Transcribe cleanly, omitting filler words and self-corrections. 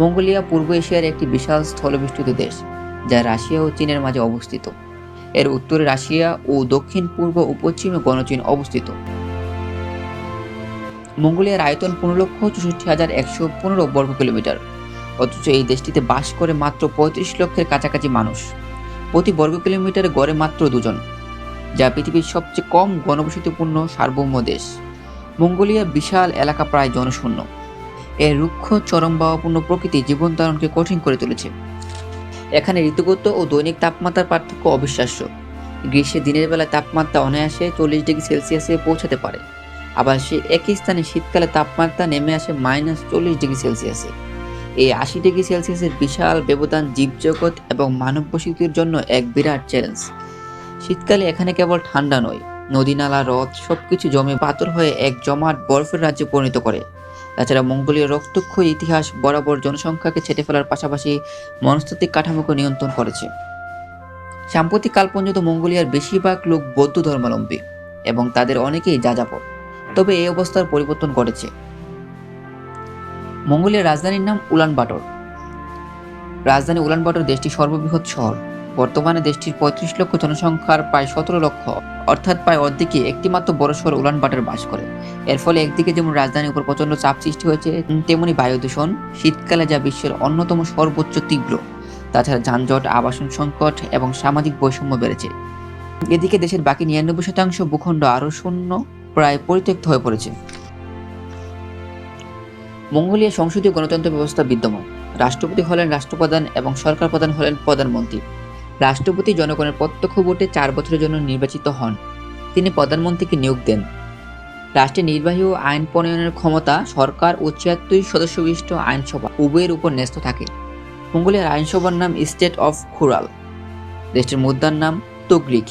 Mongolia পূর্ব এশিয়ার একটি বিশাল স্থলবেষ্টিত দেশ, যা রাশিয়া ও চীনের মাঝে অবস্থিত। এর উত্তরে রাশিয়া ও দক্ষিণ পূর্ব ও পশ্চিমে গণচীন অবস্থিত। মঙ্গোলিয়ার আয়তন 15,64,115 বর্গ কিলোমিটার, অথচ এই দেশটিতে বাস করে মাত্র 35 লক্ষের কাছাকাছি মানুষ। প্রতি বর্গ কিলোমিটারে গড়ে মাত্র 2 জন, যা পৃথিবীর সবচেয়ে কম ঘনবসতিপূর্ণ সার্বভৌম দেশ। মঙ্গোলিয়ার বিশাল এলাকা প্রায় জনশূন্য। এর রুক্ষ চরমভাবাপূর্ণ প্রকৃতি জীবন ধারণকে কঠিন করে তুলেছে। এখানে ঋতুগত ও দৈনিক তাপমাত্রার পার্থক্য অবিশ্বাস্য। গ্রীষ্মে দিনের বেলা তাপমাত্রা অনায়াসে 40 ডিগ্রি সেলসিয়াসে পৌঁছাতে পারে, আবার সে একই স্থানে শীতকালে তাপমাত্রা নেমে আসে -40 ডিগ্রি সেলসিয়াসে। এই 80 ডিগ্রি সেলসিয়াসের বিশাল ব্যবধান জীবজগৎ এবং মানব বসতির জন্য এক বিরাট চ্যালেঞ্জ। শীতকালে এখানে কেবল ঠান্ডা নয়, নদী নালা হ্রদ সবকিছু জমে পাথর হয়ে এক জমাট বরফের রাজ্যে পরিণত করে। তাছাড়া মঙ্গোলীয় রক্তক্ষয়ী ইতিহাস বরাবর জনসংখ্যাকে ছেঁটে ফেলার পাশাপাশি মনস্তাত্ত্বিক কাঠামোকে নিয়ন্ত্রণ করেছে। সাম্প্রতিক কাল পর্যন্ত মঙ্গোলিয়ার বেশিরভাগ লোক বৌদ্ধ ধর্মাবলম্বী এবং তাদের অনেকেই যাযাবর। তবে এই অবস্থার পরিবর্তন ঘটেছে। মঙ্গোলিয়ার রাজধানীর নাম উলানবাটর। রাজধানী উলানবাটর দেশটির সর্ববৃহৎ শহর। বর্তমানে দেশটির 35 লক্ষ জনসংখ্যার প্রায় 17 লক্ষ, অর্থাৎ প্রায় অর্ধেকে একটিমাত্র বড় শহর উলানবাটর বাস করে। এর ফলে একদিকে যেমন রাজধানীর উপর প্রচণ্ড চাপ সৃষ্টি হয়েছে, তেমনি বায়ু দূষণ শীতকালে যা বিশ্বের অন্যতম সর্বোচ্চ তীব্র। তাছাড়া যানজট, আবাসন সংকট এবং সামাজিক বৈষম্য বেড়েছে। এদিকে দেশের বাকি 99% ভূখণ্ড আরও শূন্য, প্রায় পরিত্যক্ত হয়ে পড়েছে। মঙ্গোলিয়া সংসদীয় গণতন্ত্র ব্যবস্থা বিদ্যমান। রাষ্ট্রপতি হলেন রাষ্ট্রপ্রধান এবং সরকার প্রধান হলেন প্রধানমন্ত্রী। রাষ্ট্রপতি জনগণের প্রত্যক্ষ ভোটে 4 বছরের জন্য নির্বাচিত হন। তিনি প্রধানমন্ত্রীকে নিয়োগ দেন। রাষ্ট্রের নির্বাহী ও আইন প্রণয়নের ক্ষমতা সরকার ও 76 সদস্য বিশিষ্ট আইনসভা উভয়ের উপর ন্যস্ত থাকে। মঙ্গোলিয়ার আইনসভার নাম স্টেট অফ খুরাল। দেশটির মুদ্রার নাম তুগরিক।